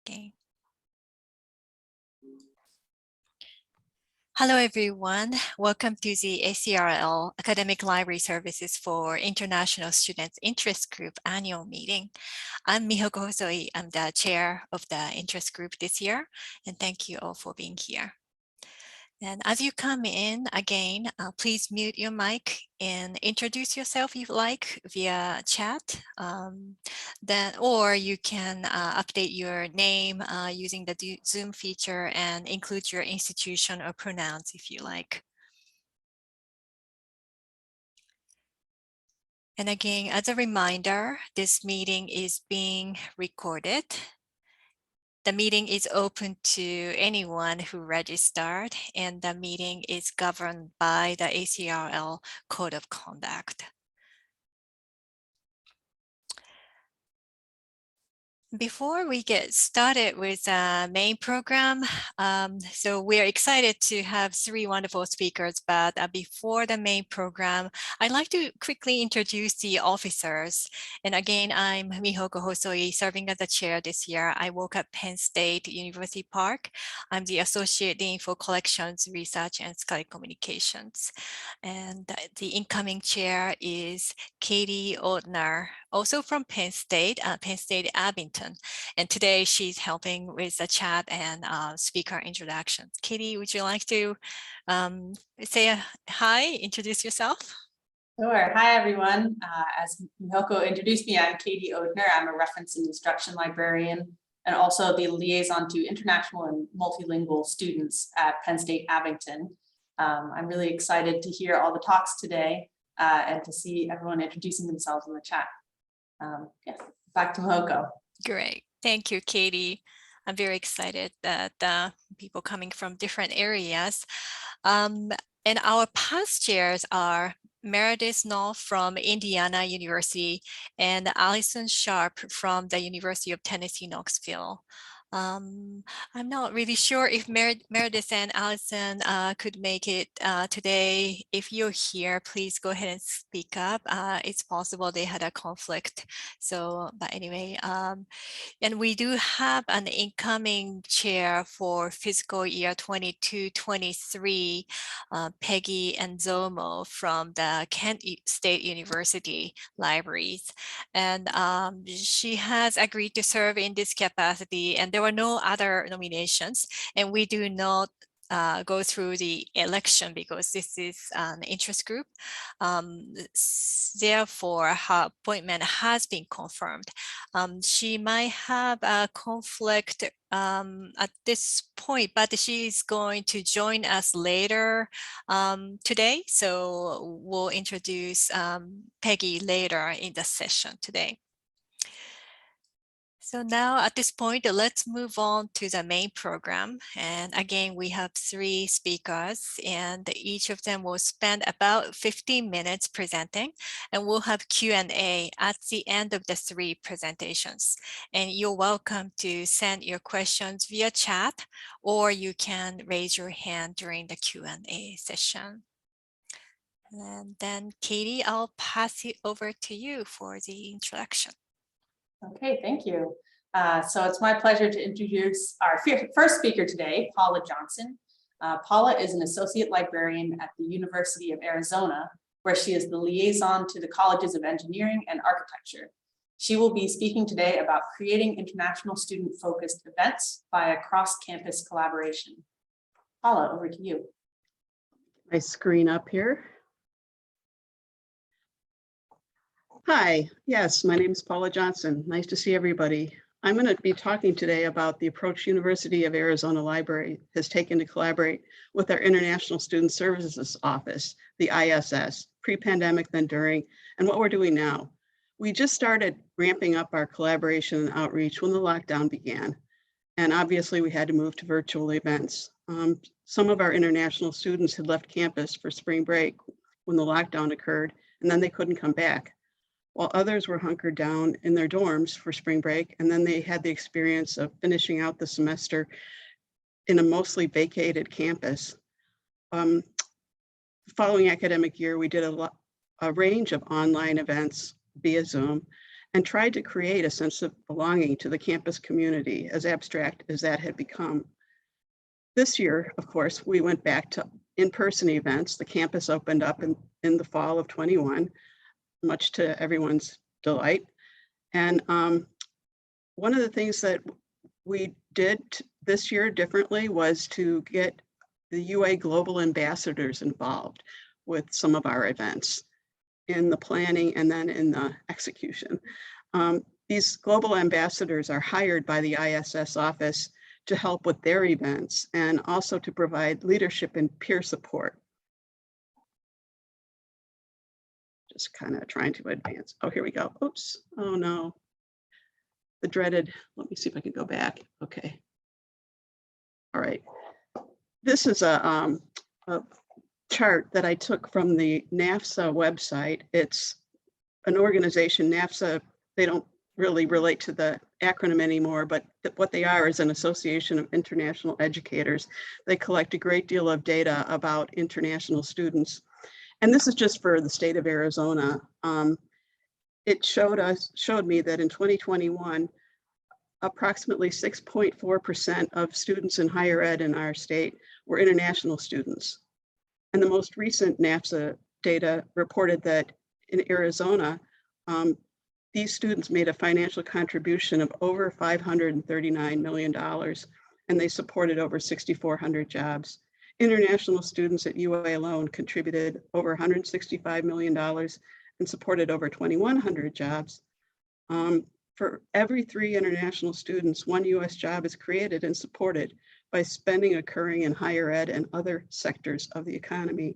Okay. Hello, everyone. Welcome to the ACRL Academic Library Services for International Students Interest Group annual meeting. I'm Mihoko Hosoi. I'm the chair of the interest group this year, and thank you all for being here. And as you come in again, please mute your mic and introduce yourself if you like via chat. Or you can update your name using the Zoom feature and include your institution or pronouns if you like. And again, as a reminder, this meeting is being recorded. The meeting is open to anyone who registered, and the meeting is governed by the ACRL Code of Conduct. Before we get started with the main program, so we're excited to have three wonderful speakers, but before the main program, I'd like to quickly introduce the officers. And again, I'm Mihoko Hosoi, serving as the chair this year. I work at Penn State University Park. I'm the Associate Dean for Collections, Research, and Scholarly Communications. And the incoming chair is Katie Oldner, also from Penn State Abington. And today she's helping with the chat and speaker introductions. Katie, would you like to say a hi, introduce yourself? Sure. Hi, everyone. As Mihoko introduced me, I'm Katie Oldner. I'm a reference and instruction librarian and also the liaison to international and multilingual students at Penn State Abington. I'm really excited to hear all the talks today and to see everyone introducing themselves in the chat. Yeah, back to Mihoko. Great. Thank you, Katie. I'm very excited that people coming from different areas. And our past chairs are Meredith Knoll from Indiana University and Allison Sharp from the University of Tennessee, Knoxville. I'm not really sure if Meredith and Allison could make it today. If you're here, please go ahead and speak up. It's possible they had a conflict. So, but anyway, and we do have an incoming chair for fiscal year 22-23, Peggy Enzomo from the Kent State University Libraries. And she has agreed to serve in this capacity, and there were no other nominations, and we do not go through the election because this is an interest group. Therefore, her appointment has been confirmed. She might have a conflict at this point, but she is going to join us later today. So we'll introduce Peggy later in the session today. So now at this point, let's move on to the main program. And again, we have three speakers and each of them will spend about 15 minutes presenting, and we'll have Q&A at the end of the three presentations. And you're welcome to send your questions via chat, or you can raise your hand during the Q&A session. And then Katie, I'll pass it over to you for the introduction. Okay, thank you. So it's my pleasure to introduce our first speaker today, Paula Johnson. Paula is an associate librarian at the University of Arizona, where she is the liaison to the colleges of engineering and architecture. She will be speaking today about creating international student-focused events via cross-campus collaboration. Paula, over to you. My screen up here. Hi, yes, my name is Paula Johnson. Nice to see everybody. I'm going to be talking today about the approach University of Arizona Library has taken to collaborate with our International Student Services Office, the ISS, pre-pandemic, then during, and what we're doing now. We just started ramping up our collaboration and outreach when the lockdown began. And obviously we had to move to virtual events. Some of our international students had left campus for spring break when the lockdown occurred, and then they couldn't come back, while others were hunkered down in their dorms for spring break, and then they had the experience of finishing out the semester in a mostly vacated campus. The following academic year, we did a range of online events via Zoom, and tried to create a sense of belonging to the campus community, as abstract as that had become. This year, of course, we went back to in-person events. The campus opened up in the fall of 21, much to everyone's delight. And one of the things that we did this year differently was to get the UA Global Ambassadors involved with some of our events in the planning and then in the execution. These global ambassadors are hired by the ISS office to help with their events and also to provide leadership and peer support. Just kind of trying to advance. Oh, here we go. Oops. Oh, no. The dreaded, let me see if I can go back. Okay. All right. This is a chart that I took from the NAFSA website. It's an organization, NAFSA, they don't really relate to the acronym anymore, but what they are is an association of international educators. They collect a great deal of data about international students. And this is just for the state of Arizona. It showed me that in 2021, approximately 6.4% of students in higher ed in our state were international students. And the most recent NAFSA data reported that in Arizona, these students made a financial contribution of over $539 million, and they supported over 6,400 jobs. International students at UA alone contributed over $165 million and supported over 2,100 jobs. For every 3 international students, 1 US job is created and supported by spending occurring in higher ed and other sectors of the economy.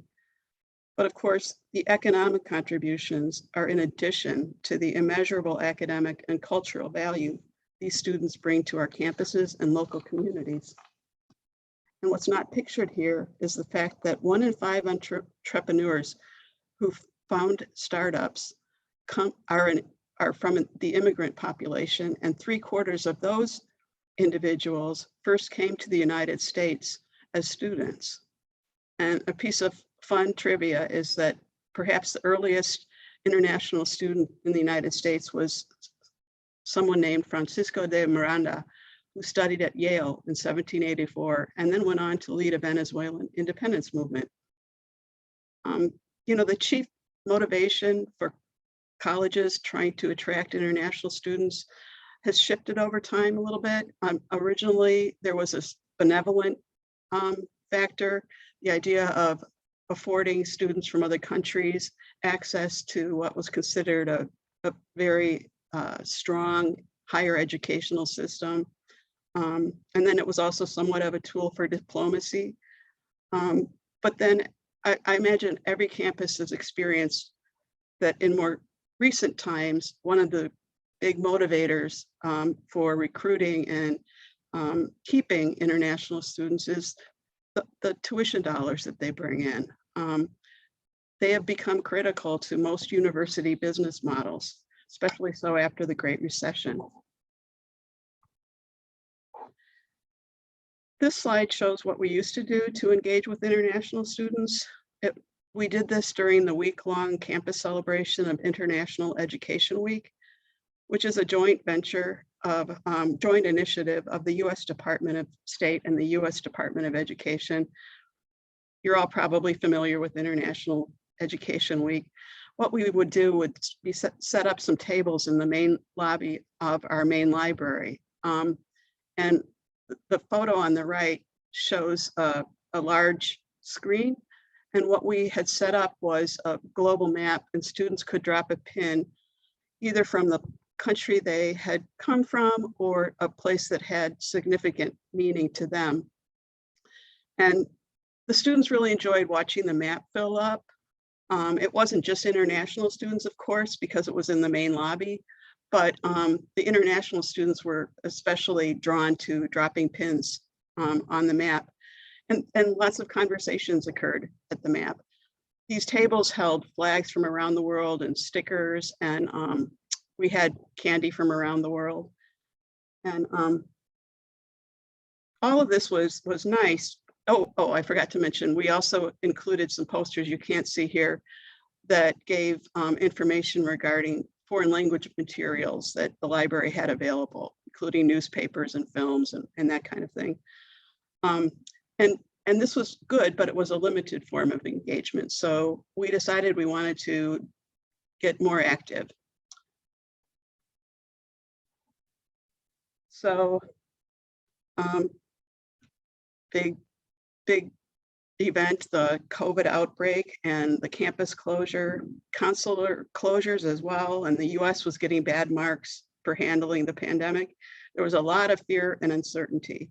But of course, the economic contributions are in addition to the immeasurable academic and cultural value these students bring to our campuses and local communities. And what's not pictured here is the fact that 1 in 5 entrepreneurs who found startups are from the immigrant population, and 3/4 of those individuals first came to the United States as students. And a piece of fun trivia is that perhaps the earliest international student in the United States was someone named Francisco de Miranda, who studied at Yale in 1784 and then went on to lead a Venezuelan independence movement. The chief motivation for colleges trying to attract international students has shifted over time a little bit. Originally, there was a benevolent factor, the idea of affording students from other countries access to what was considered a very strong higher educational system. And then it was also somewhat of a tool for diplomacy. But then I imagine every campus has experienced that in more recent times, one of the big motivators for recruiting and keeping international students is the tuition dollars that they bring in. They have become critical to most university business models, especially so after the Great Recession. This slide shows what we used to do to engage with international students. We did this during the week-long campus celebration of International Education Week, which is a joint venture of joint initiative of the U.S. Department of State and the U.S. Department of Education. You're all probably familiar with International Education Week. What we would do would be set up some tables in the main lobby of our main library. And the photo on the right shows a large screen. And what we had set up was a global map, and students could drop a pin either from the country they had come from or a place that had significant meaning to them. And the students really enjoyed watching the map fill up. It wasn't just international students, of course, because it was in the main lobby, but the international students were especially drawn to dropping pins on the map. And lots of conversations occurred at the map. These tables held flags from around the world and stickers, and we had candy from around the world. And all of this was nice. Oh, I forgot to mention, we also included some posters you can't see here that gave information regarding foreign language materials that the library had available, including newspapers and films and that kind of thing. And this was good, but it was a limited form of engagement. So we decided we wanted to get more active. So big event, the COVID outbreak and the campus closure, consular closures as well. And the US was getting bad marks for handling the pandemic. There was a lot of fear and uncertainty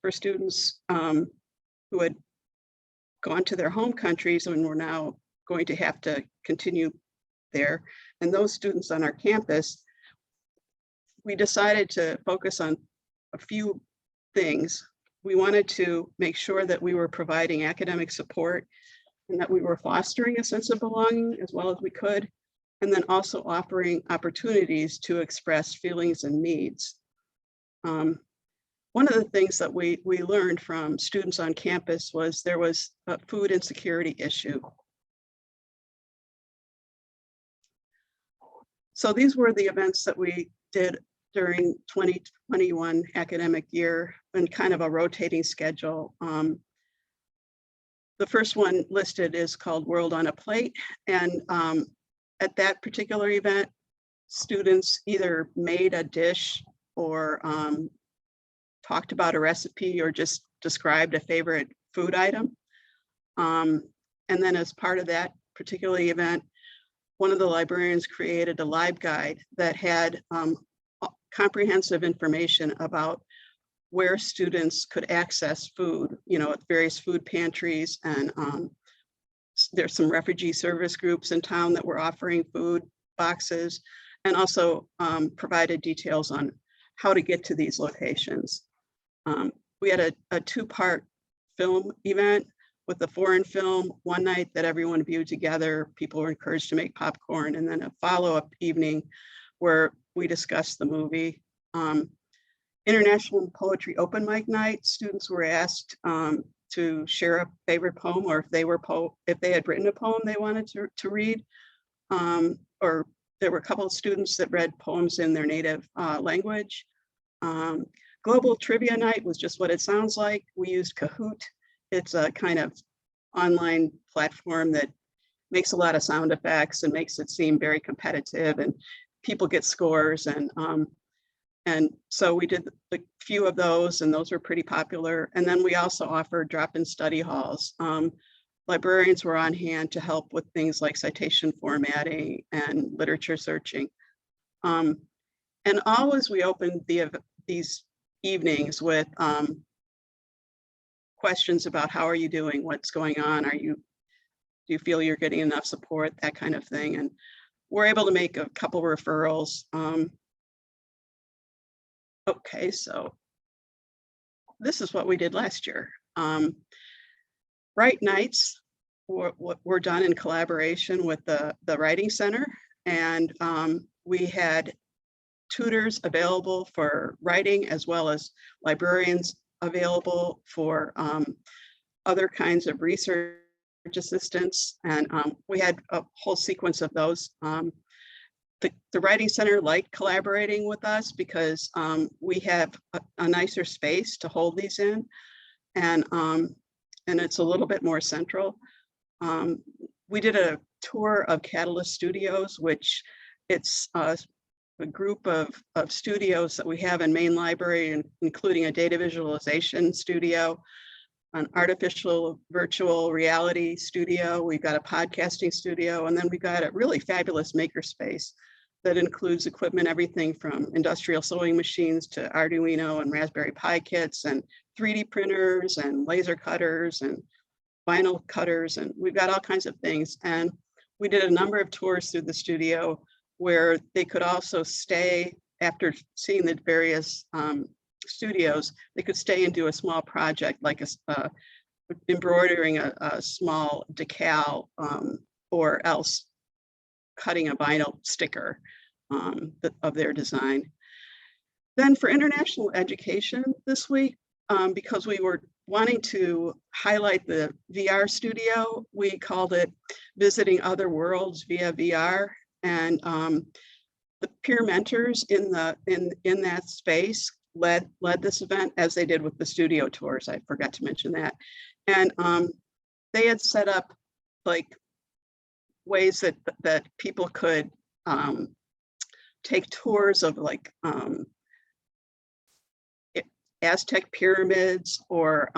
for students who had gone to their home countries and were now going to have to continue there. And those students on our campus, we decided to focus on a few things. We wanted to make sure that we were providing academic support and that we were fostering a sense of belonging as well as we could, and then also offering opportunities to express feelings and needs. One of the things that we learned from students on campus was there was a food insecurity issue. So these were the events that we did during 2021 academic year and kind of a rotating schedule. The first one listed is called World on a Plate. And at that particular event, students either made a dish or talked about a recipe or just described a favorite food item. And then as part of that particular event, one of the librarians created a lib guide that had comprehensive information about where students could access food, at various food pantries. And there's some refugee service groups in town that were offering food boxes, and also provided details on how to get to these locations. We had a two-part film event with a foreign film one night that everyone viewed together. People were encouraged to make popcorn, and then a follow-up evening where we discussed the movie. International Poetry Open Mic Night, students were asked to share a favorite poem, or if they had written a poem they wanted to read, or there were a couple of students that read poems in their native language. Global Trivia Night was just what it sounds like. We used Kahoot. It's a kind of online platform that makes a lot of sound effects and makes it seem very competitive, and people get scores. And so we did a few of those, and those were pretty popular. And then we also offered drop-in study halls. Librarians were on hand to help with things like citation formatting and literature searching. And always we opened these evenings with questions about how are you doing, what's going on, do you feel you're getting enough support, that kind of thing. And we're able to make a couple referrals. Okay, so this is what we did last year. Write nights were done in collaboration with the Writing Center, and we had tutors available for writing as well as librarians available for other kinds of research assistance. And we had a whole sequence of those. The Writing Center liked collaborating with us because we have a nicer space to hold these in, and it's a little bit more central. We did a tour of Catalyst Studios, which it's a group of studios that we have in Main Library, including a data visualization studio, an artificial virtual reality studio. We've got a podcasting studio, and then we've got a really fabulous makerspace that includes equipment, everything from industrial sewing machines to Arduino and Raspberry Pi kits and 3D printers and laser cutters and vinyl cutters. And we've got all kinds of things. And we did a number of tours through the studio where they could also stay after seeing the various studios. They could stay and do a small project like embroidering a small decal or else cutting a vinyl sticker of their design. Then for international education this week, because we were wanting to highlight the VR studio, we called it Visiting Other Worlds via VR. And the peer mentors in that space led this event, as they did with the studio tours. I forgot to mention that. And they had set up like ways that people could take tours of like Aztec pyramids, or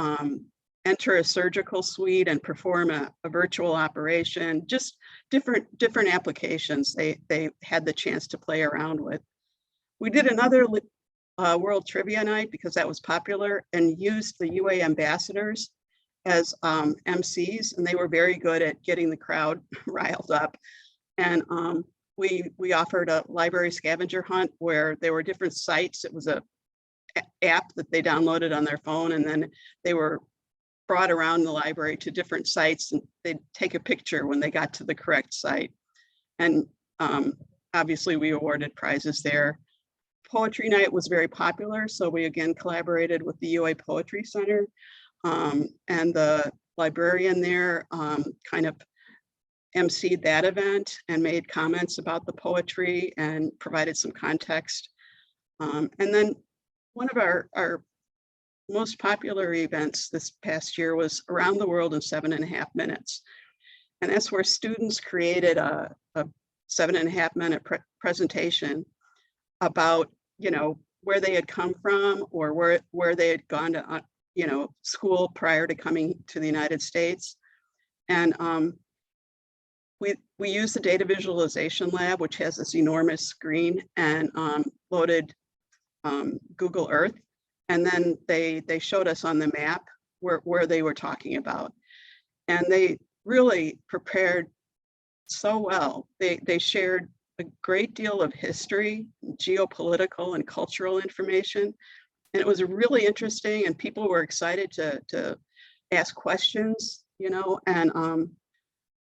enter a surgical suite and perform a virtual operation, just different applications they had the chance to play around with. We did another World Trivia Night because that was popular, and used the UA ambassadors as MCs, and they were very good at getting the crowd riled up. And we offered a library scavenger hunt where there were different sites. It was a app that they downloaded on their phone, and then they were brought around the library to different sites, and they'd take a picture when they got to the correct site. And obviously we awarded prizes there. Poetry night was very popular, so we again collaborated with the UA Poetry Center, and the librarian there kind of emceed that event and made comments about the poetry and provided some context. And then one of our most popular events this past year was Around the World in 7.5 minutes. And that's where students created a 7.5 minute presentation about, you know, where they had come from, or where they had gone to, you know, school prior to coming to the United States. And we used the data visualization lab, which has this enormous screen, and loaded Google Earth. And then they showed us on the map where they were talking about. And they really prepared so well. They shared a great deal of history, geopolitical and cultural information. And it was really interesting, and people were excited to ask questions, you know. And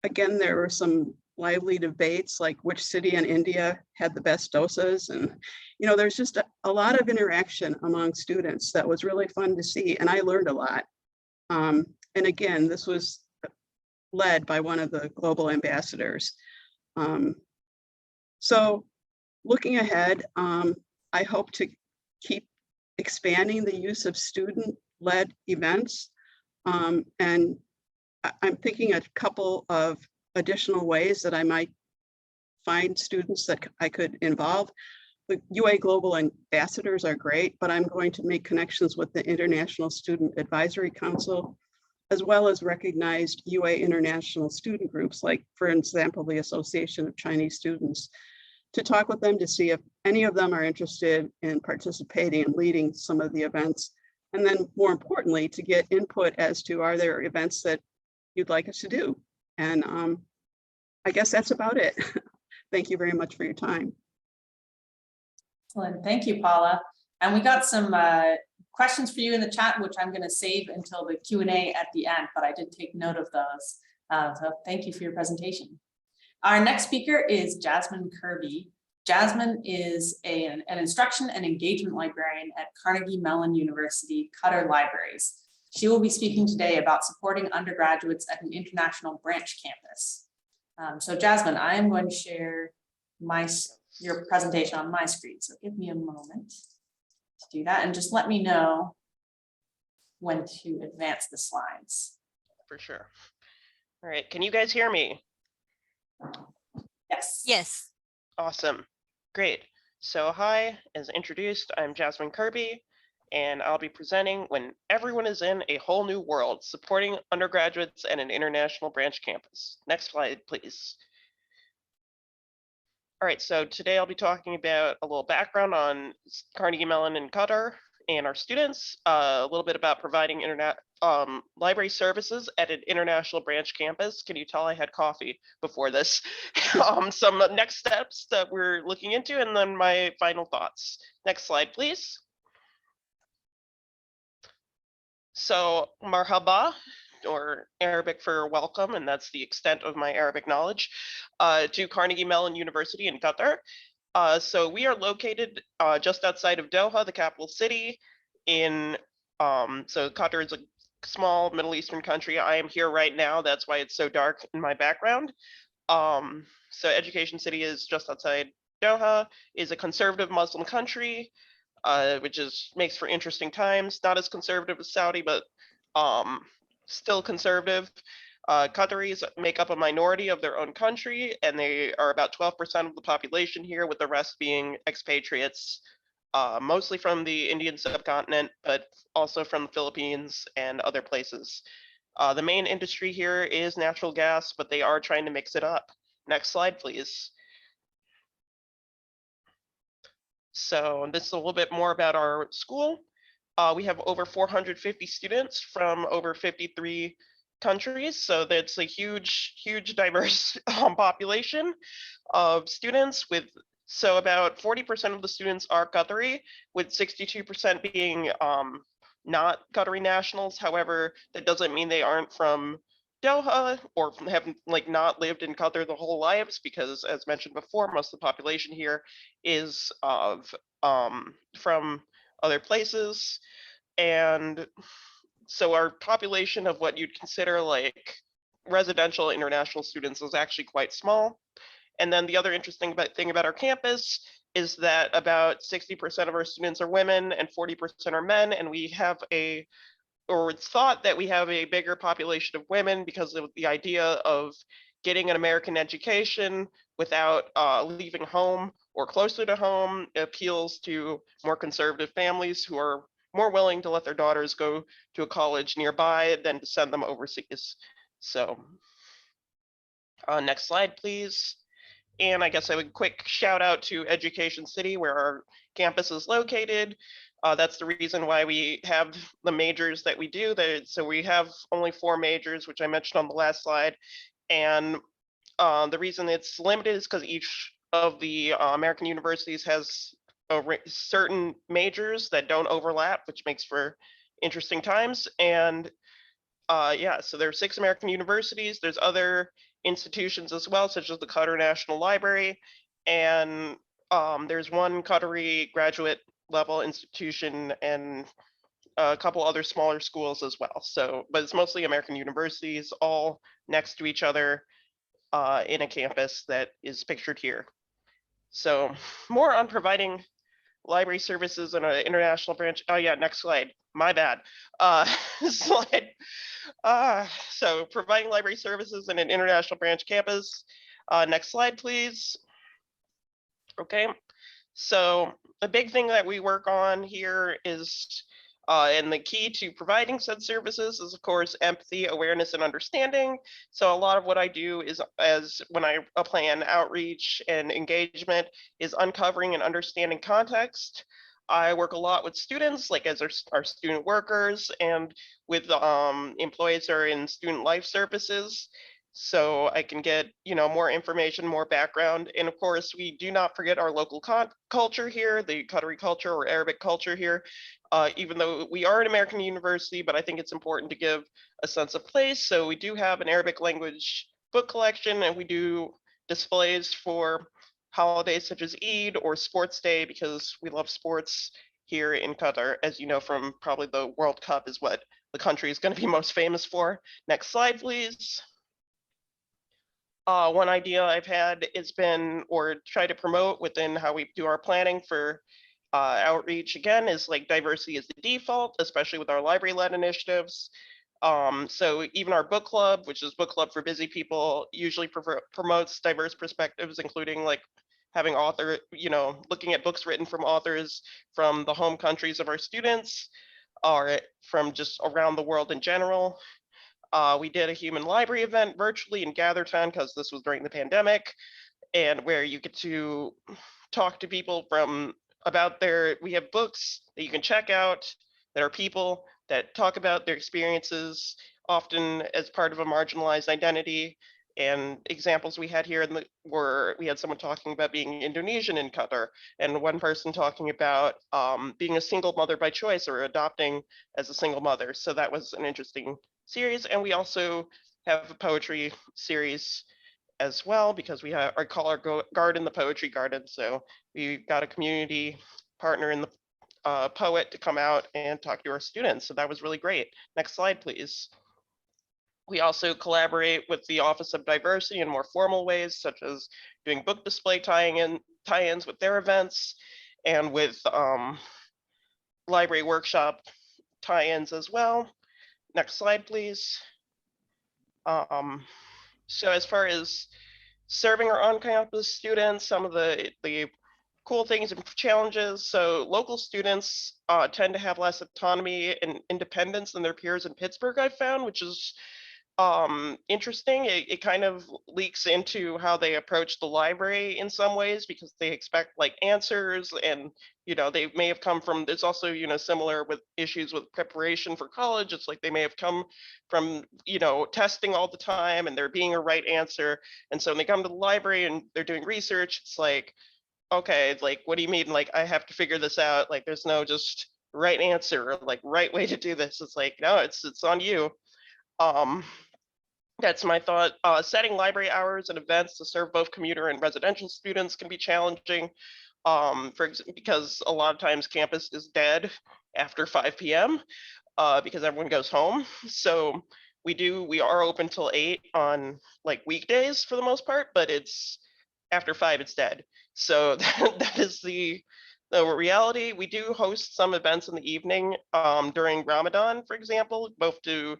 again, there were some lively debates, like which city in India had the best dosas. And, you know, there's just a lot of interaction among students that was really fun to see. And I learned a lot. And again, this was led by one of the global ambassadors. So looking ahead, I hope to keep expanding the use of student-led events. And I'm thinking a couple of additional ways that I might find students that I could involve. The UA Global Ambassadors are great, but I'm going to make connections with the International Student Advisory Council, as well as recognized UA international student groups, like, for example, the Association of Chinese Students, to talk with them to see if any of them are interested in participating and leading some of the events. And then more importantly, to get input as to, are there events that you'd like us to do? And I guess that's about it. Thank you very much for your time. Excellent. Thank you, Paula. And we got some questions for you in the chat, which I'm going to save until the Q&A at the end, but I did take note of those. So thank you for your presentation. Our next speaker is Jasmine Kirby. Jasmine is an instruction and engagement librarian at Carnegie Mellon University Cutter Libraries. She will be speaking today about supporting undergraduates at an international branch campus. So Jasmine, I am going to share your presentation on my screen. So give me a moment to do that, and just let me know when to advance the slides. For sure. All right, can you guys hear me? Yes. Yes. Awesome, great. So hi, as introduced, I'm Jasmine Kirby, and I'll be presenting When Everyone is in a Whole New World, Supporting Undergraduates at an International Branch Campus. Next slide, please. All right, so today I'll be talking about a little background on Carnegie Mellon and Qatar and our students, a little bit about providing library services at an international branch campus. Can you tell I had coffee before this? Some next steps that we're looking into, and then my final thoughts. Next slide, please. So marhaba, or Arabic for welcome, and that's the extent of my Arabic knowledge, to Carnegie Mellon University in Qatar. So we are located just outside of Doha, the capital city. So Qatar is a small Middle Eastern country. I am here right now. That's why it's so dark in my background. So Education City is just outside Doha is a conservative Muslim country, which makes for interesting times. Not as conservative as Saudi, but still conservative. Qataris make up a minority of their own country, and they are about 12% of the population here, with the rest being expatriates, mostly from the Indian subcontinent, but also from the Philippines and other places. The main industry here is natural gas, but they are trying to mix it up. Next slide, please. So this is a little bit more about our school. We have over 450 students from over 53 countries, so that's a huge, diverse population of students. So about 40% of the students are Qatari, with 62% being not Qatari nationals. However, that doesn't mean they aren't from Doha or have not lived in Qatar the whole lives, because as mentioned before, most of the population here is from other places. And so our population of what you'd consider like residential international students is actually quite small. And then the other interesting thing about our campus is that about 60% of our students are women and 40% are men, and we have it's thought that we have a bigger population of women because of the idea of getting an American education without leaving home or closer to home appeals to more conservative families who are more willing to let their daughters go to a college nearby than to send them overseas. So next slide, please. And I guess I would quick shout out to Education City, where our campus is located. That's the reason why we have the majors that we do. So we have only 4 majors, which I mentioned on the last slide. And the reason it's limited is because each of the American universities has certain majors that don't overlap, which makes for interesting times. And yeah, so there are 6 American universities. There's other institutions as well, such as the Qatar National Library, and there's one Qatari graduate level institution and a couple other smaller schools as well. So, but it's mostly American universities, all next to each other in a campus that is pictured here. So more on providing library services in an international branch. Oh yeah, next slide. My bad. Slide. So providing library services in an international branch campus. Next slide, please. Okay. So the big thing that we work on here is, and the key to providing said services is, of course, empathy, awareness, and understanding. So a lot of what I do is, when I plan outreach and engagement, is uncovering and understanding context. I work a lot with students, like as our student workers, and with employees that are in student life services, so I can get more information, more background. And of course, we do not forget our local culture here, the Qatari culture or Arabic culture here. Even though we are an American university, but I think it's important to give a sense of place. So we do have an Arabic language book collection, and we do displays for holidays such as Eid or Sports Day, because we love sports here in Qatar. As you know from probably the World Cup is what the country is going to be most famous for. Next slide, please. One idea I've had has been, or try to promote within how we do our planning for outreach, again, is like diversity is the default, especially with our library-led initiatives. So even our book club, which is Book Club for Busy People, usually promotes diverse perspectives, including like having looking at books written from authors from the home countries of our students, or from just around the world in general. We did a human library event virtually in GatherTown, because this was during the pandemic, and where you get to talk to people about we have books that you can check out that are people that talk about their experiences, often as part of a marginalized identity. And examples we had here we had someone talking about being Indonesian in Qatar, and one person talking about being a single mother by choice or adopting as a single mother. So that was an interesting series. And we also have a poetry series as well, because we call our garden the Poetry Garden. So we got a community partner in the poet to come out and talk to our students. So that was really great. Next slide, please. We also collaborate with the Office of Diversity in more formal ways, such as doing book display tying in tie-ins with their events and with library workshop tie-ins as well. Next slide, please. So as far as serving our on-campus students, some of the cool things and challenges. So local students tend to have less autonomy and independence than their peers in Pittsburgh, I've found, which is interesting. It kind of leaks into how they approach the library in some ways, because they expect like answers, and they may have come from, there's also similar with issues with preparation for college. It's like they may have come from testing all the time and there being a right answer, and so when they come to the library and they're doing research, it's like, okay, like what do you mean, like I have to figure this out? Like there's no just right answer or like right way to do this. It's like, no, it's on you. That's my thought. Setting library hours and events to serve both commuter and residential students can be challenging, because a lot of times campus is dead after 5 p.m. Because everyone goes home. So we are open till 8 on like weekdays for the most part, but it's after 5 it's dead. So that is the reality. We do host some events in the evening during Ramadan, for example, both to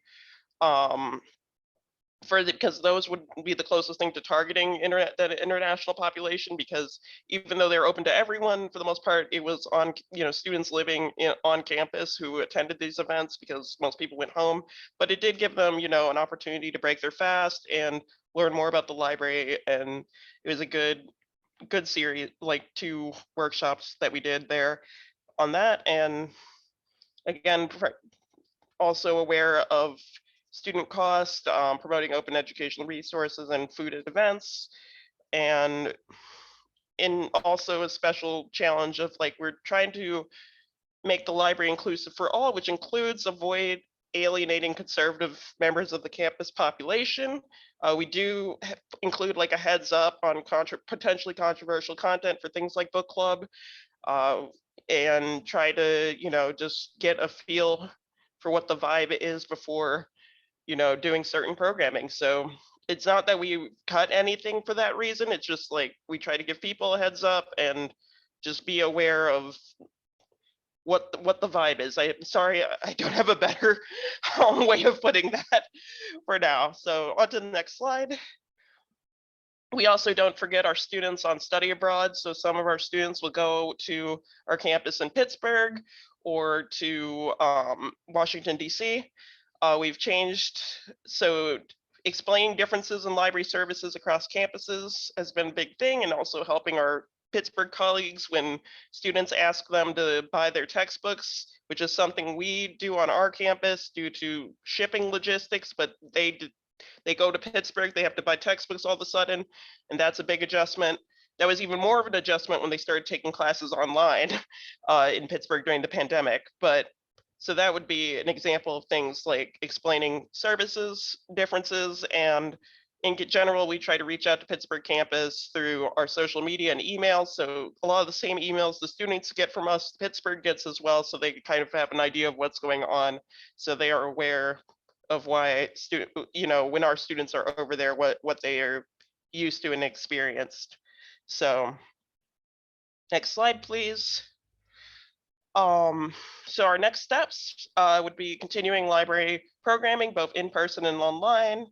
because those would be the closest thing to targeting that international population, because even though they're open to everyone, for the most part, it was on students living on campus who attended these events, because most people went home. But it did give them an opportunity to break their fast and learn more about the library, and it was a good series, like 2 workshops that we did there on that. And again, also aware of student cost, promoting open educational resources and food at events, and also a special challenge of like we're trying to make the library inclusive for all, which includes avoid alienating conservative members of the campus population. We do include like a heads up on potentially controversial content for things like book club, and try to just get a feel for what the vibe is before doing certain programming. So it's not that we cut anything for that reason. It's just like we try to give people a heads up and just be aware of what the vibe is. I'm sorry, I don't have a better way of putting that for now. So on to the next slide. We also don't forget our students on study abroad. So some of our students will go to our campus in Pittsburgh or to Washington, D.C. We've changed, so explaining differences in library services across campuses has been a big thing, and also helping our Pittsburgh colleagues when students ask them to buy their textbooks, which is something we do on our campus due to shipping logistics, but they go to Pittsburgh, they have to buy textbooks all of a sudden, and that's a big adjustment. That was even more of an adjustment when they started taking classes online in Pittsburgh during the pandemic. But so that would be an example of things like explaining services differences. And in general, we try to reach out to Pittsburgh campus through our social media and emails. So a lot of the same emails the students get from us, Pittsburgh gets as well. So they kind of have an idea of what's going on. So they are aware of why when our students are over there, what they are used to and experienced. So next slide, please. So our next steps would be continuing library programming, both in person and online,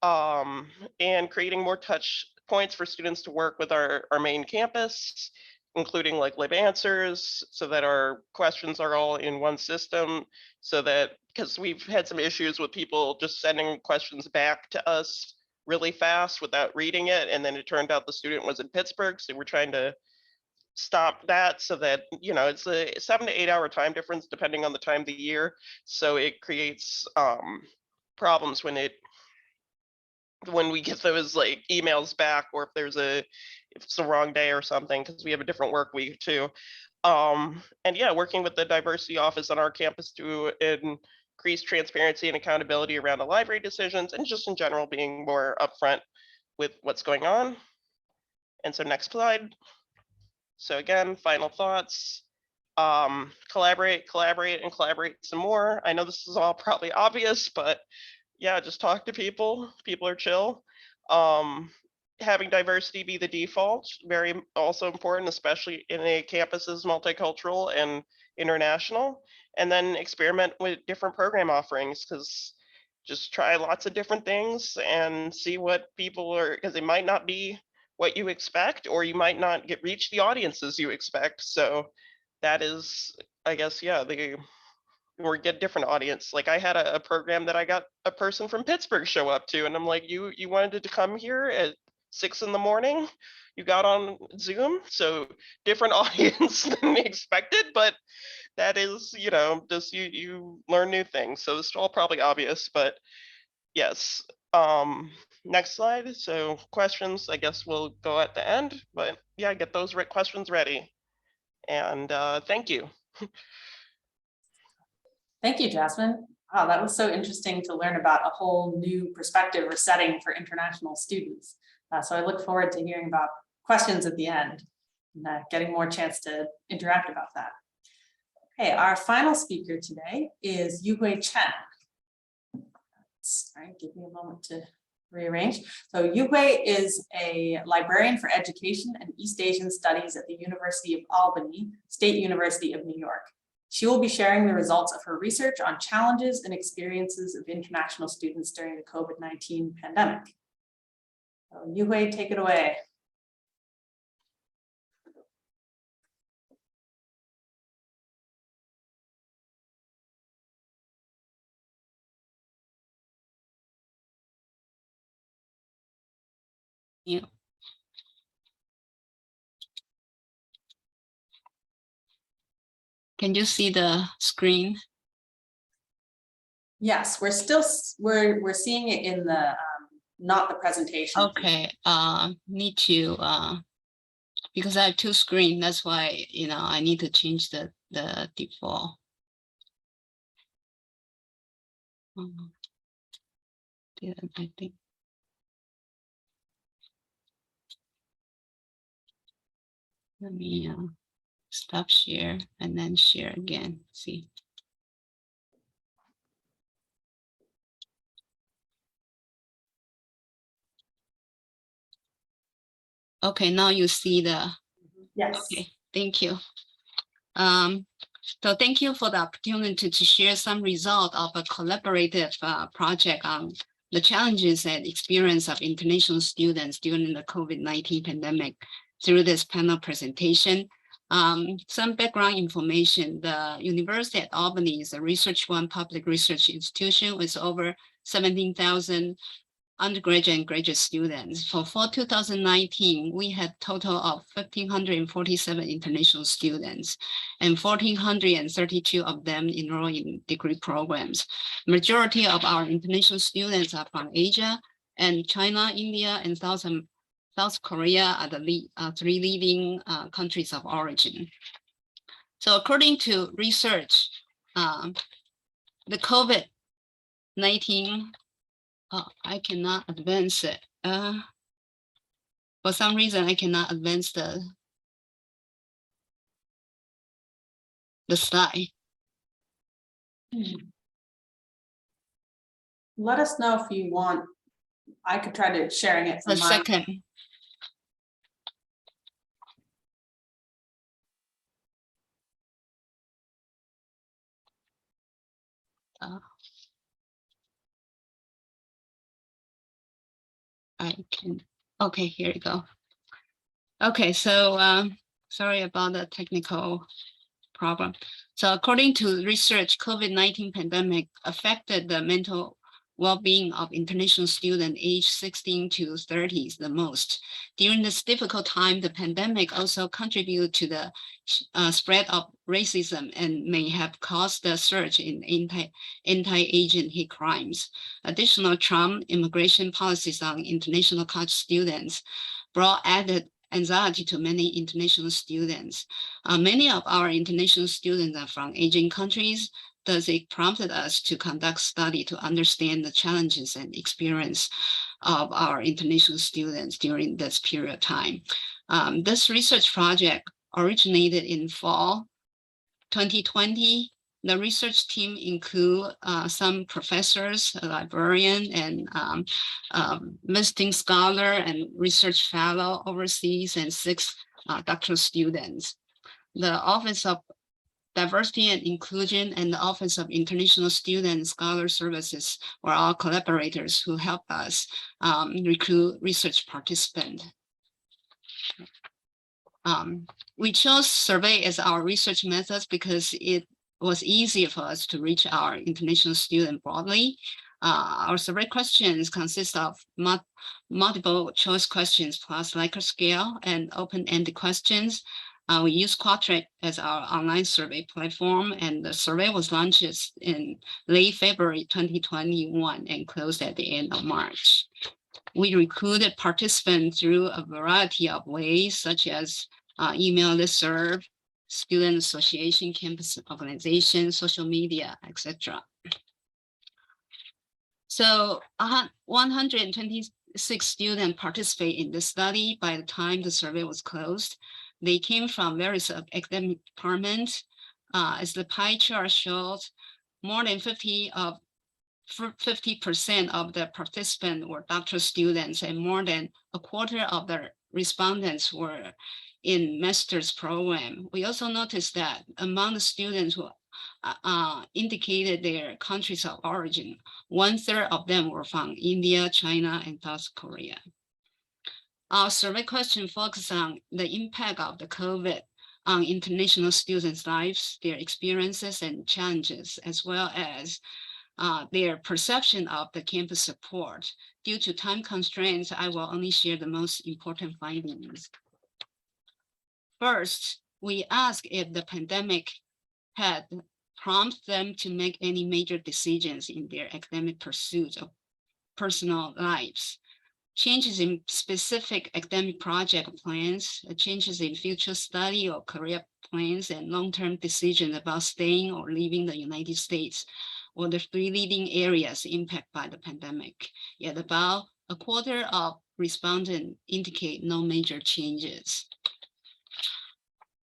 and creating more touch points for students to work with our main campus, including like Lib Answers, so that our questions are all in one system, so that, because we've had some issues with people just sending questions back to us really fast without reading it, and then it turned out the student was in Pittsburgh, so we're trying to stop that, so that it's a 7 to 8 hour time difference depending on the time of the year, so it creates problems when we get those like emails back, or if it's the wrong day or something, because we have a different work week too. And yeah, working with the diversity office on our campus to increase transparency and accountability around the library decisions, and just in general being more upfront with what's going on. And so next slide. So again, final thoughts. Collaborate some more. I know this is all probably obvious, but yeah, just talk to people. People are chill. having diversity be the default, very also important, especially in a campus as multicultural and international. And then experiment with different program offerings, because just try lots of different things and see what people are, because it might not be what you expect, or you might not reach the audiences you expect. So that is, I guess, yeah, or get different audience. Like I had a program that I got a person from Pittsburgh show up to, and I'm like, you wanted to come here at 6 in the morning, you got on Zoom, so different audience than expected, but that is, just you learn new things. So it's all probably obvious, but yes. Next slide. So questions, I guess we'll go at the end, but yeah, get those questions ready. And thank you. Thank you, Jasmine. Wow, that was so interesting to learn about a whole new perspective or setting for international students. So I look forward to hearing about questions at the end and getting more chance to interact about that. Okay, our final speaker today is Yuhui Chen. Sorry, give me a moment to rearrange. So Yuhui is a librarian for education and East Asian studies at the University of Albany, State University of New York. She will be sharing the results of her research on challenges and experiences of international students during the COVID-19 pandemic. So Yuhui, take it away. Yeah. Can you see the screen? Yes, we're still we're seeing it in the not the presentation. Okay, need to because I have two screens, that's why I need to change the default. Yeah, I think. Let me stop share and then share again. See. Okay, now you see the. Yes. Okay, thank you. So thank you for the opportunity to share some result of a collaborative project on the challenges and experience of international students during the COVID-19 pandemic through this panel presentation. Some background information: the University at Albany is a research-one public research institution with over 17,000 undergraduate and graduate students. For fall 2019, we had a total of 1,547 international students, and 1,432 of them enroll in degree programs. Majority of our international students are from Asia, and China, India, and South Korea are the three leading countries of origin. So according to research, the COVID-19, I cannot advance it. For some reason, I cannot advance the slide. Let us know if you want. I could try to sharing it from A second. I can. Okay, here we go. Okay, so sorry about the technical problem. So according to research, COVID-19 pandemic affected the mental well-being of international students aged 16 to 30 the most. During this difficult time, the pandemic also contributed to the spread of racism and may have caused a surge in anti-Asian hate crimes. Additional Trump immigration policies on international college students brought added anxiety to many international students. Many of our international students are from Asian countries. Thus, it prompted us to conduct study to understand the challenges and experience of our international students during this period of time. This research project originated in fall 2020 The research team include some professors, a librarian, and visiting scholar and research fellow overseas, and 6 doctoral students. The Office of Diversity and Inclusion and the Office of International Student and Scholar Services were all collaborators who helped us recruit research participants. We chose survey as our research methods because it was easier for us to reach our international students broadly. Our survey questions consist of multiple choice questions plus Likert scale and open-ended questions. We use Quadtrack as our online survey platform, and the survey was launched in late February 2021 and closed at the end of March. We recruited participants through a variety of ways, such as email listserv, student association, campus organization, social media, etc. So 126 students participate in the study by the time the survey was closed. They came from various academic departments. As the pie chart shows, more than 50% of the participants were doctoral students, and more than a quarter of the respondents were in master's program. We also noticed that among the students who indicated their countries of origin, 1/3 of them were from India, China, and South Korea. Our survey question focused on the impact of the COVID on international students' lives, their experiences and challenges, as well as their perception of the campus support. Due to time constraints, I will only share the most important findings. First, we asked if the pandemic had prompted them to make any major decisions in their academic pursuits of personal lives. Changes in specific academic project plans, changes in future study or career plans, and long-term decisions about staying or leaving the United States were the 3 leading areas impacted by the pandemic. Yet about a quarter of respondents indicate no major changes.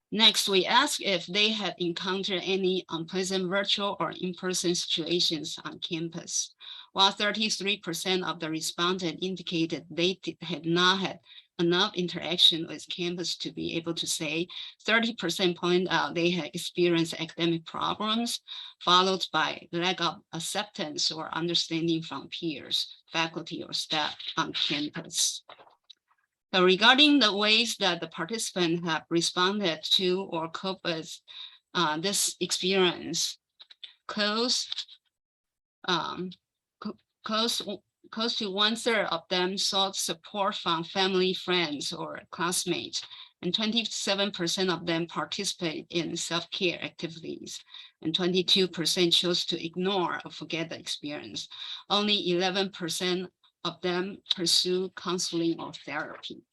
Next, we asked if they had encountered any unpleasant virtual or in-person situations on campus. While 33% of the respondents indicated they had not had enough interaction with campus to be able to say, 30% pointed out they had experienced academic problems, followed by lack of acceptance or understanding from peers, faculty, or staff on campus. So regarding the ways that the participants have responded to or cope with this experience, close to 1/3 of them sought support from family, friends, or classmates, and 27% of them participate in self-care activities, and 22% chose to ignore or forget the experience. Only 11% of them pursue counseling or therapy.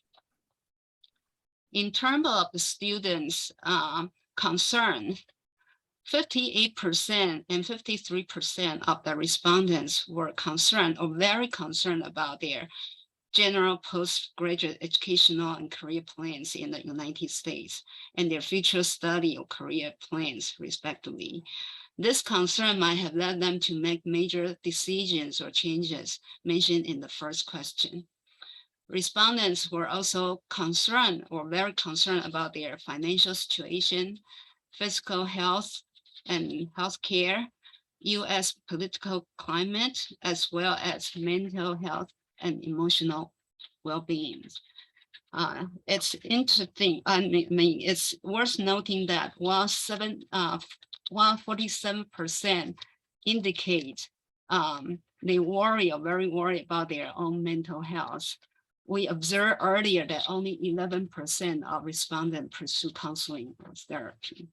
In terms of the students' concern, 58% and 53% of the respondents were concerned or very concerned about their general postgraduate educational and career plans in the United States and their future study or career plans, respectively. This concern might have led them to make major decisions or changes mentioned in the first question. Respondents were also concerned or very concerned about their financial situation, physical health and healthcare, U.S. political climate, as well as mental health and emotional well-being. It's interesting. I mean, it's worth noting that while 47% indicate they worry or very worried about their own mental health, we observed earlier that only 11% of respondents pursue counseling or therapy.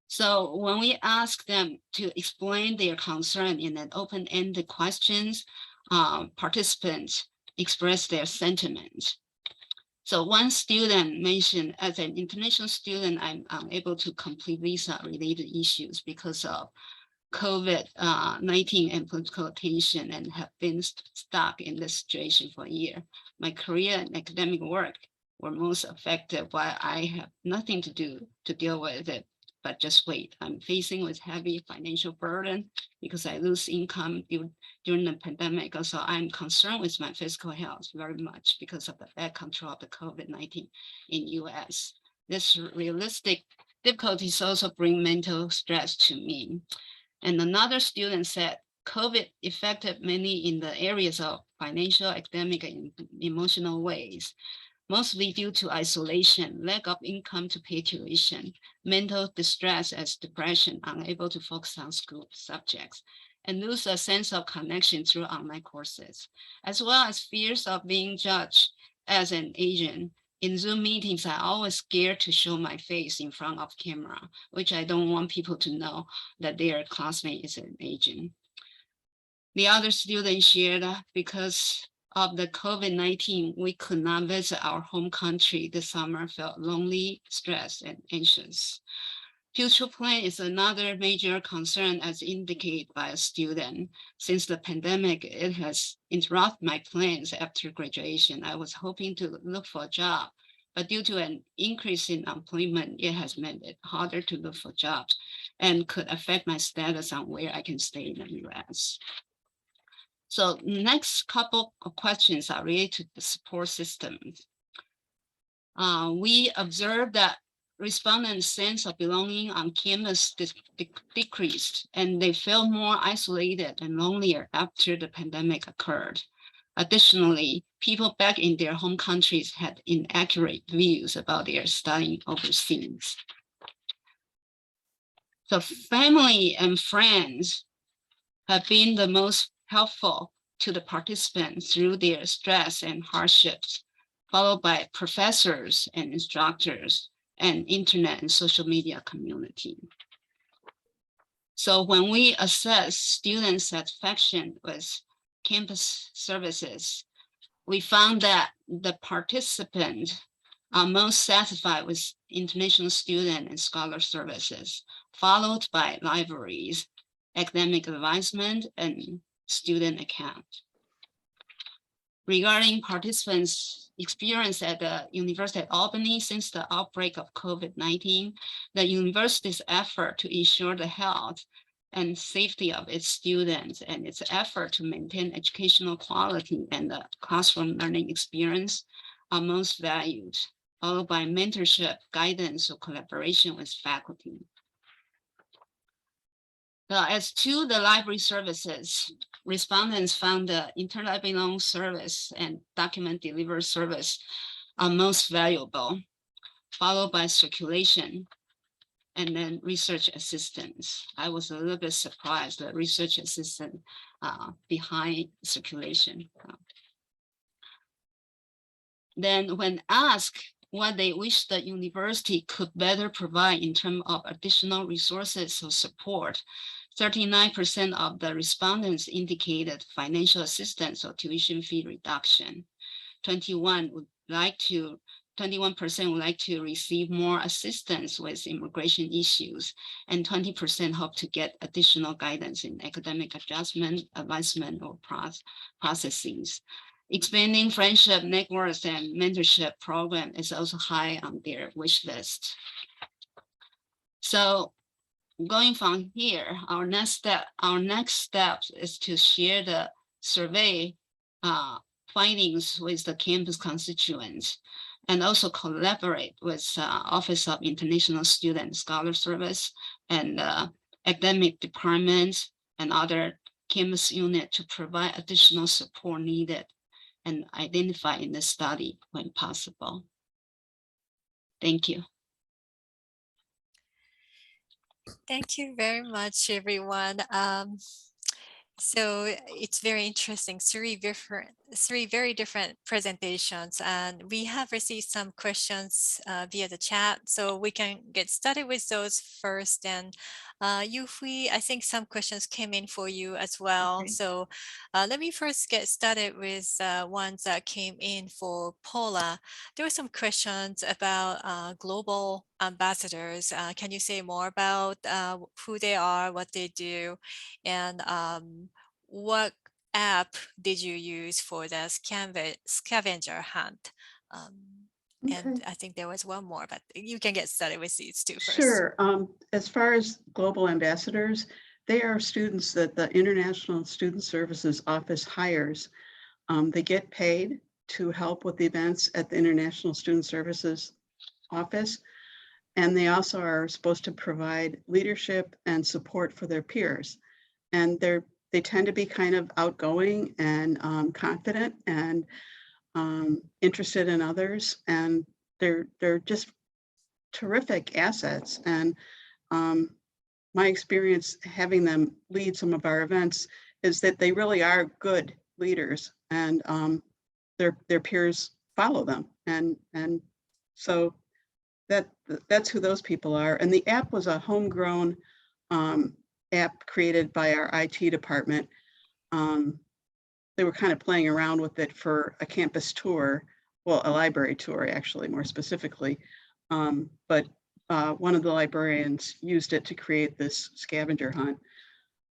So when we ask them to explain their concern in an open-ended questions, participants express their sentiments. So one student mentioned, as an international student, I'm unable to complete visa-related issues because of COVID-19 and political tension, and have been stuck in this situation for a year. My career and academic work were most affected while I have nothing to do to deal with it but just wait. I'm facing with heavy financial burden because I lose income during the pandemic. Also, I'm concerned with my physical health very much because of the bad control of the COVID-19 in US. This realistic difficulties also bring mental stress to me. And another student said, COVID affected many in the areas of financial, academic, and emotional ways, mostly due to isolation, lack of income to pay tuition, mental distress as depression, unable to focus on school subjects, and lose a sense of connection through online courses, as well as fears of being judged as an Asian. In Zoom meetings, I always scared to show my face in front of camera, which I don't want people to know that their classmate is an Asian. The other students shared that because of the COVID-19, we could not visit our home country this summer, felt lonely, stressed, and anxious. Future plan is another major concern as indicated by a student. Since the pandemic, it has interrupted my plans after graduation. I was hoping to look for a job, but due to an increase in unemployment, it has made it harder to look for jobs and could affect my status on where I can stay in the US. So next couple of questions are related to the support systems. We observed that respondents' sense of belonging on campus decreased, and they felt more isolated and lonelier after the pandemic occurred. Additionally, people back in their home countries had inaccurate views about their studying overseas. So family and friends have been the most helpful to the participants through their stress and hardships, followed by professors and instructors and internet and social media community. So when we assess student satisfaction with campus services, we found that the participants are most satisfied with international student and scholar services, followed by libraries, academic advisement, and student account. Regarding participants' experience at the University of Albany since the outbreak of COVID-19, the university's effort to ensure the health and safety of its students and its effort to maintain educational quality and the classroom learning experience are most valued, followed by mentorship, guidance, or collaboration with faculty. As to the library services, respondents found the interlibrary loan service and document delivery service are most valuable, followed by circulation and then research assistance. I was a little bit surprised that research assistant behind circulation. Then when asked what they wish the university could better provide in terms of additional resources or support, 39% of the respondents indicated financial assistance or tuition fee reduction. 21% would like to receive more assistance with immigration issues, and 20% hope to get additional guidance in academic advisement, or processes. Expanding friendship networks and mentorship program is also high on their wish list. So going from here, our next step is to share the survey findings with the campus constituents, and also collaborate with Office of International Student Scholar Service and academic departments and other campus units to provide additional support needed and identify in the study when possible. Thank you. Thank you very much, everyone. So it's very interesting, three very different presentations, and we have received some questions via the chat, so we can get started with those first. And Yuhui, I think some questions came in for you as well. Okay. So let me first get started with ones that came in for Paula. There were some questions about global ambassadors. Can you say more about who they are, what they do, and what app did you use for the scavenger hunt? And Okay. I think there was one more, but you can get started with these two first. Sure. As far as global ambassadors, they are students that the International Student Services Office hires. They get paid to help with the events at the International Student Services Office. And they also are supposed to provide leadership and support for their peers. And they tend to be kind of outgoing and confident and interested in others. And they're just terrific assets. And my experience having them lead some of our events is that they really are good leaders, and their peers follow them. And so that's who those people are. And the app was a homegrown app created by our IT department. They were kind of playing around with it for a campus tour, well, a library tour, actually, more specifically. But one of the librarians used it to create this scavenger hunt.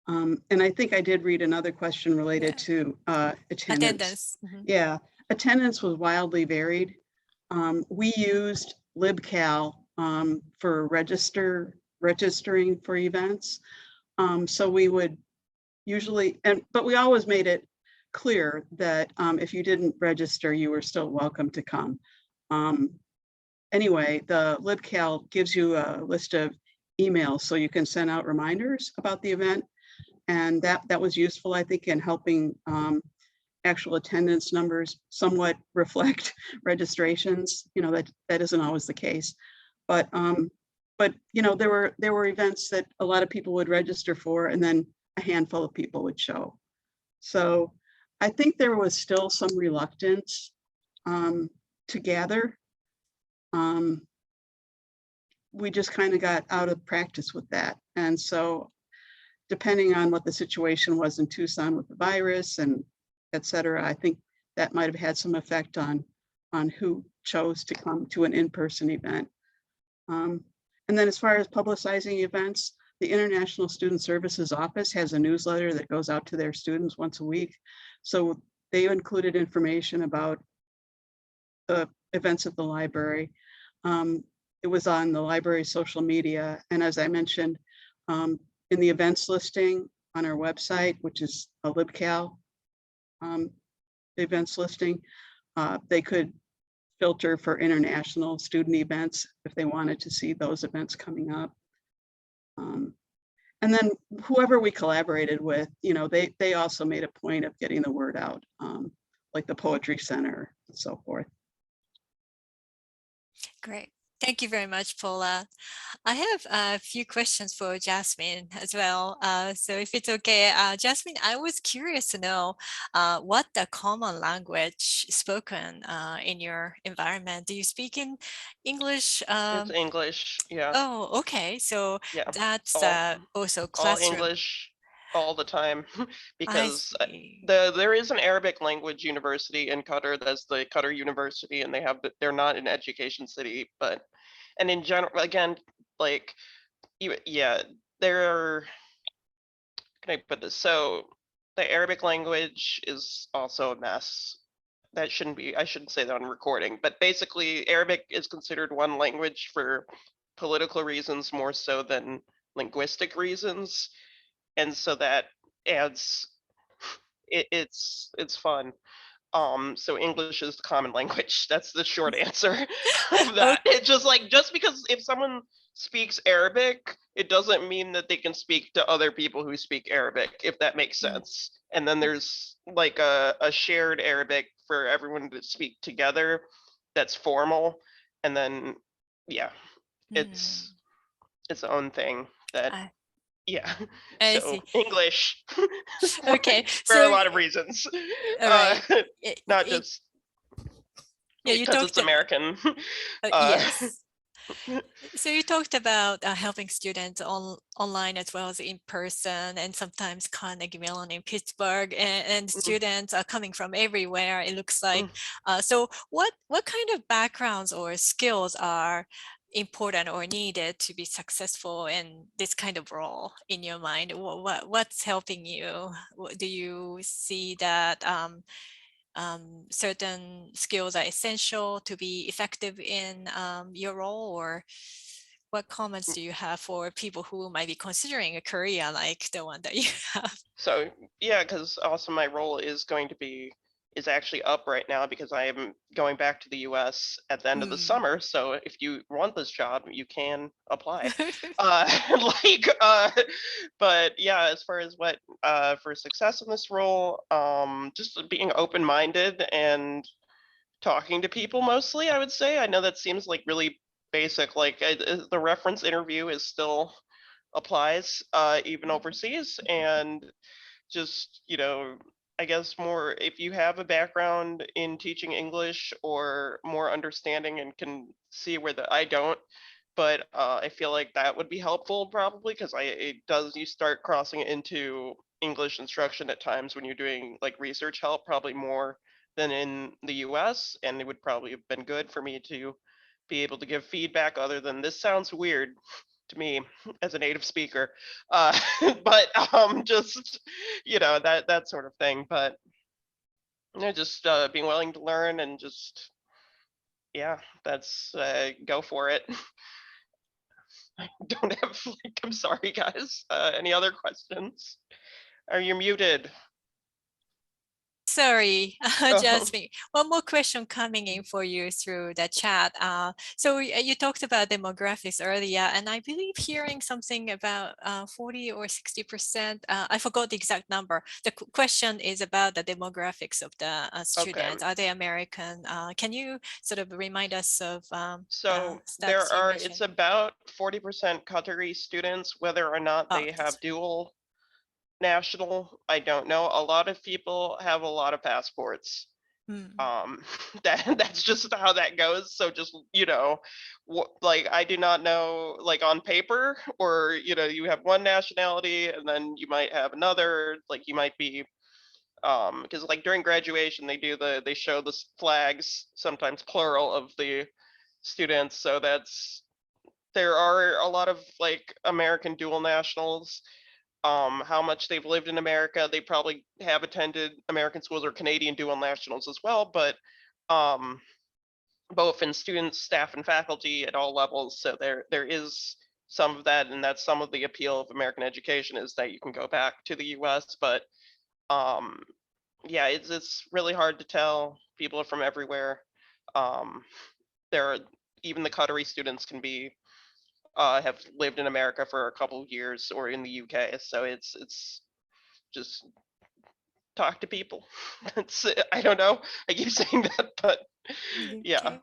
And I think I did read another question related to attendance. Mhm. Yeah, attendance was wildly varied. We used LibCal for registering for events. So we would usually, but we always made it clear that if you didn't register, you were still welcome to come. Anyway, the LibCal gives you a list of emails so you can send out reminders about the event. And that was useful, I think, in helping actual attendance numbers somewhat reflect registrations. You know, that isn't always the case. But you know, there were events that a lot of people would register for, and then a handful of people would show. So I think there was still some reluctance to gather. We just kind of got out of practice with that. And so depending on what the situation was in Tucson with the virus and et cetera, I think that might have had some effect on who chose to come to an in-person event. And then as far as publicizing events, the International Student Services Office has a newsletter that goes out to their students once a week. So they included information about the events at the library. It was on the library social media. And as I mentioned, in the events listing on our website, which is a LibCal events listing, they could filter for international student events if they wanted to see those events coming up. And then whoever we collaborated with, you know, they also made a point of getting the word out, like the Poetry Center and so forth. Great. Thank you very much, Paula. I have a few questions for Jasmine as well. So if it's okay, Jasmine, I was curious to know what the common language spoken in your environment. Do you speak in English? It's English, yeah. Oh, okay. So Yeah, that's also all classroom. English all the time I because see. there is an Arabic language university in Qatar. That's the Qatar University, and they're not an education city, but and in general, again, like yeah, there are. Can I put this? So the Arabic language is also a mess. That shouldn't be. I shouldn't say that on recording, but basically, Arabic is considered one language for political reasons more so than linguistic reasons, and so that adds it's fun. So English is the common language. That's the short answer of that. It's just like, just because if someone speaks Arabic, it doesn't mean that they can speak to other people who speak Arabic, if that makes sense. And then there's like a shared Arabic for everyone to speak together that's formal. And then yeah, it's its own thing that yeah. I So see. English Okay, for a so lot of reasons. all right. Not just Yeah, you because it's talked. American. Yes. So you talked about helping students online as well as in person, and sometimes Carnegie Mellon in Pittsburgh, and students are coming from everywhere, it looks like. So what kind of backgrounds or skills are important or needed to be successful in this kind of role in your mind? What's helping you? Do you see that certain skills are essential to be effective in your role, or what comments do you have for people who might be considering a career like the one that you have? So yeah, because also my role is actually up right now because I am going back to the US at the end of the summer. So if you want this job, you can apply. Like but yeah, as far as what for success in this role, just being open-minded and talking to people mostly, I would say. I know that seems like really basic, like the reference interview is still applies even overseas, and just, I guess more if you have a background in teaching English or more understanding and can see where I don't, but I feel like that would be helpful probably because you start crossing into English instruction at times when you're doing like research help, probably more than in the US, and it would probably have been good for me to be able to give feedback other than this sounds weird to me as a native speaker, but just that sort of thing. But just being willing to learn and just that's go for it. I don't have I'm sorry guys. Any other questions? Are you muted? Sorry, Oh. Jasmine. One more question coming in for you through the chat. So you talked about demographics earlier, and I believe hearing something about 40 or 60%. I forgot the exact number. The question is about the demographics of the students. Okay. Are they American? Can you sort of remind us of So the stats you it's mentioned? about 40% Qatari students, whether or not Oh, they that's have dual national, I don't know. A lot of people have a lot of passports. That's just how that goes. So just like I do not know, like on paper, or you have one nationality and then you might have another, like you might be because like during graduation they show the flags, sometimes plural, of the students. So there are a lot of like American dual nationals. How much they've lived in America, they probably have attended American schools or Canadian dual nationals as well, but both in students, staff, and faculty at all levels. So there is some of that, and that's some of the appeal of American education, is that you can go back to the US. But yeah, it's really hard to tell. People are from everywhere. There are even the Qatari students can be have lived in America for a couple of years or in the UK. So it's just talk to people. I don't know. I keep saying that, but yeah. okay.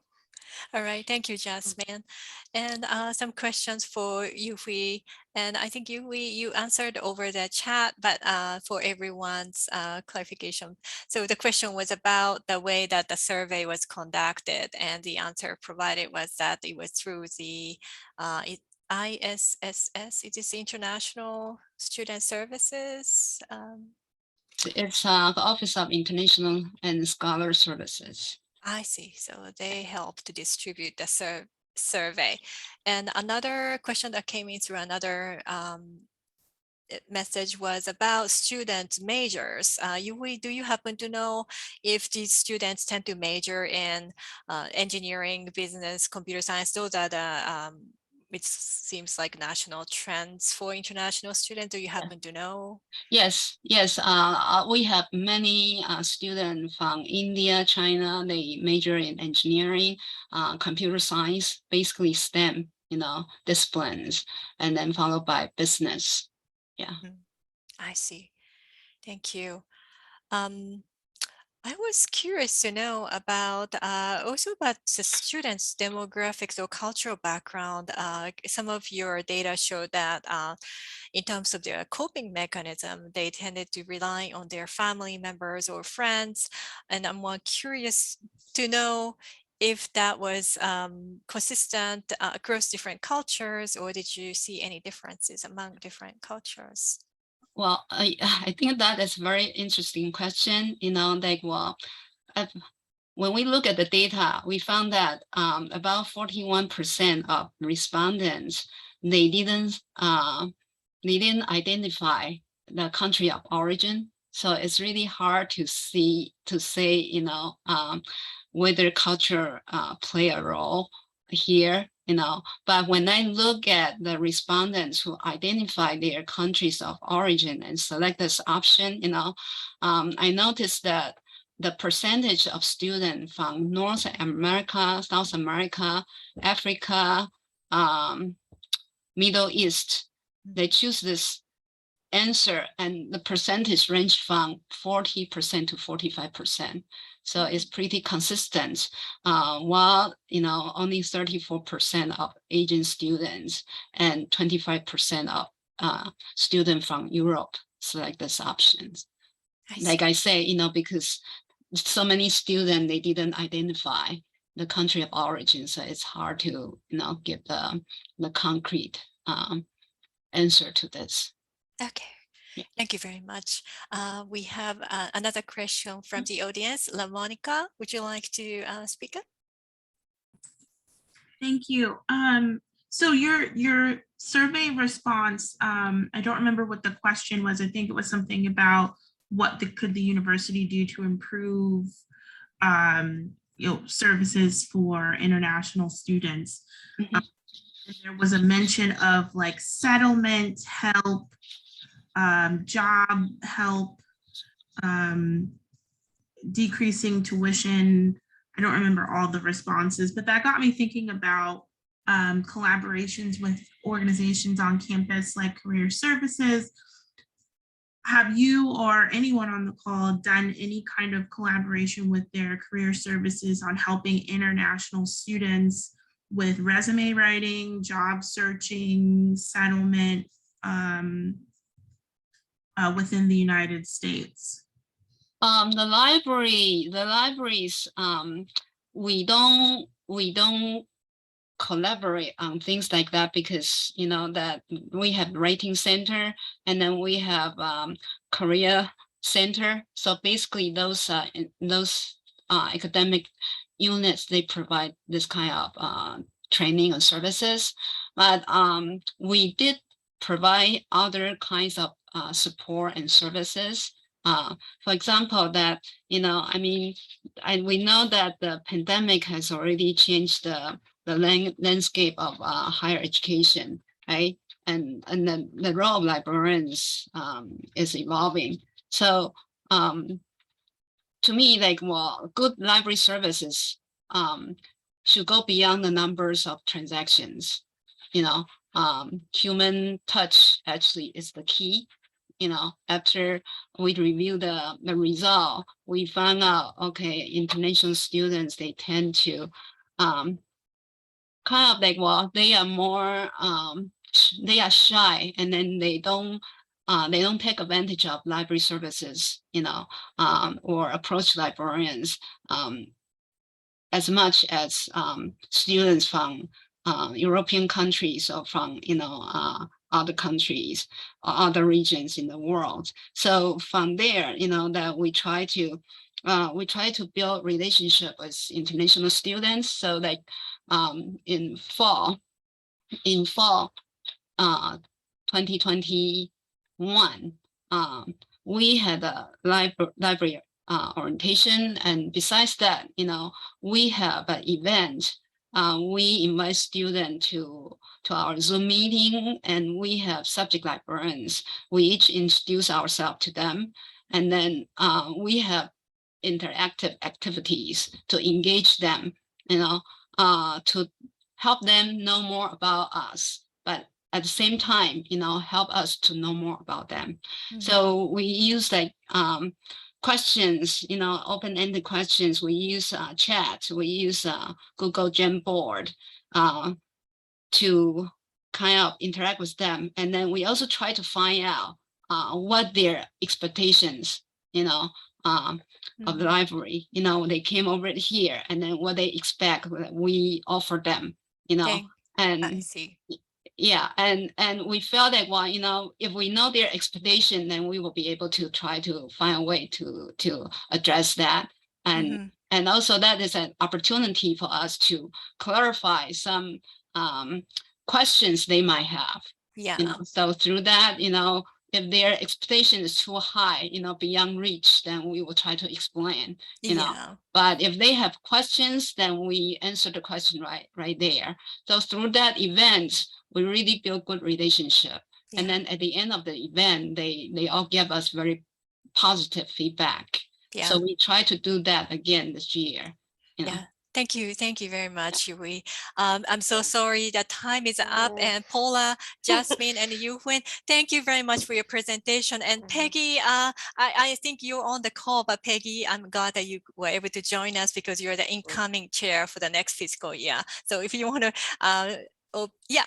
All right, thank you, Jasmine. And some questions for Yuhui. And I think Yuhui, you answered over the chat, but for everyone's clarification. So the question was about the way that the survey was conducted, and the answer provided was that it was through the ISSS, it is International Student Services. It's the Office of International and Scholar Services. I see. So they help to distribute the survey. And another question that came in through another message was about student majors. Do you happen to know if these students tend to major in engineering, business, computer science? Those are the it seems like national trends for international students. Do you happen to know? Yes. We have many students from India, China. They major in engineering, computer science, basically STEM, disciplines, and then followed by business. Yeah. I see. Thank you. I was curious to know about also about the students' demographics or cultural background. Some of your data showed that in terms of their coping mechanism, they tended to rely on their family members or friends. And I'm more curious to know if that was consistent across different cultures, or did you see any differences among different cultures? Well, I think that is a very interesting question. When we look at the data, we found that about 41% of respondents, they didn't identify the country of origin So it's really hard to say, you know, whether culture play a role here, you know. But when I look at the respondents who identify their countries of origin and select this option, you know, I noticed that the percentage of students from North America, South America, Africa, Middle East, they choose this answer, and the percentage ranged from 40% to 45%. So it's pretty consistent. While, you know, only 34% of Asian students and 25% of students from Europe select this options. Like I say, you know, because so many students, they didn't identify the country of origin, so it's hard to, you know, give the concrete answer to this. Okay. Yeah. Thank you very much. We have another question from the audience. LaMonica, would you like to speak up? Thank you. So your survey response, I don't remember what the question was. I think it was something about what could the university do to improve you know, services for international students. Mhm. There was a mention of like settlement help, job help, decreasing tuition. I don't remember all the responses, but that got me thinking about collaborations with organizations on campus like career services. Have you or anyone on the call done any kind of collaboration with their career services on helping international students with resume writing, job searching, settlement within the United States? The libraries, we don't collaborate on things like that, because, you know, that we have writing center and then we have career center. So basically those academic units, they provide this kind of training and services. But we did provide other kinds of support and services. For example, that, you know, I mean, we know that the pandemic has already changed the landscape of higher education, right? And then the role of librarians is evolving. So to me, like, well, good library services should go beyond the numbers of transactions. You know, human touch actually is the key. You know, after we review the result, we found out, okay, international students, they tend to kind of like, well, they are more, they are shy, and then they don't take advantage of library services, you know, or approach librarians as much as students from European countries or from, you know, other countries or other regions in the world. So from there, you know, that we try to build relationship with international students. So like in fall 2021, we had a library orientation, and besides that, you know, we have an event. We invite students to our Zoom meeting, and we have subject librarians. We each introduce ourselves to them, and then we have interactive activities to engage them, you know, to help them know more about us, but at the same time, you know, help us to know more about them. Mm-hmm. So we use like questions, you know, open-ended questions. We use chat. We use Google Jamboard to kind of interact with them. And then we also try to find out what their expectations, you know, of the library. You know, they came over here, and then what they expect, we offer them, you know. Okay. And I see. Yeah, and we felt that, well, you know, if we know their expectation, then we will be able to try to find a way to address that. And and also that is an opportunity for us to clarify some questions they might have. Yeah. You know, so through that, you know, if their expectation is too high, beyond reach, then we will try to explain, Yeah. But if they have questions, then we answer the question right there. So through that event, we really build good relationship. Yeah. And then at the end of the event, they all give us very positive feedback. Yeah. So we try to do that again this year. Yeah. Thank you. Thank you very much, Yui. I'm so sorry that time is up. And Paula, Jasmine, and Yuhuin, thank you very much for your presentation. And Peggy, I think you're on the call, but Peggy, I'm glad that you were able to join us because you're the incoming chair for the next fiscal year. So if you want to, yeah,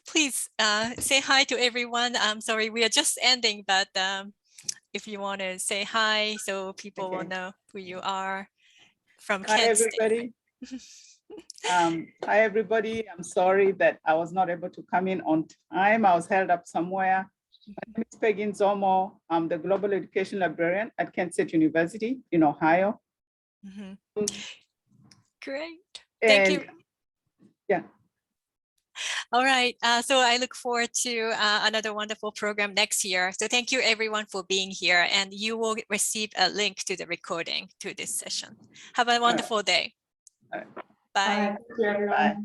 please say hi to everyone. I'm sorry, we are just ending, but if you want to say hi so people will know who you are. From Hi, Kent State. everybody. Hi, everybody. I'm sorry that I was not able to come in on time. I was held up somewhere. My name is Peggy Nzomo. I'm the Global Education Librarian at Kent State University in Ohio. Great. Thank you. Yeah. All right. So I look forward to another wonderful program next year. So thank you everyone for being here, and you will receive a link to the recording to this session. Have a wonderful day. All right. Bye. Thank you, everyone. Bye.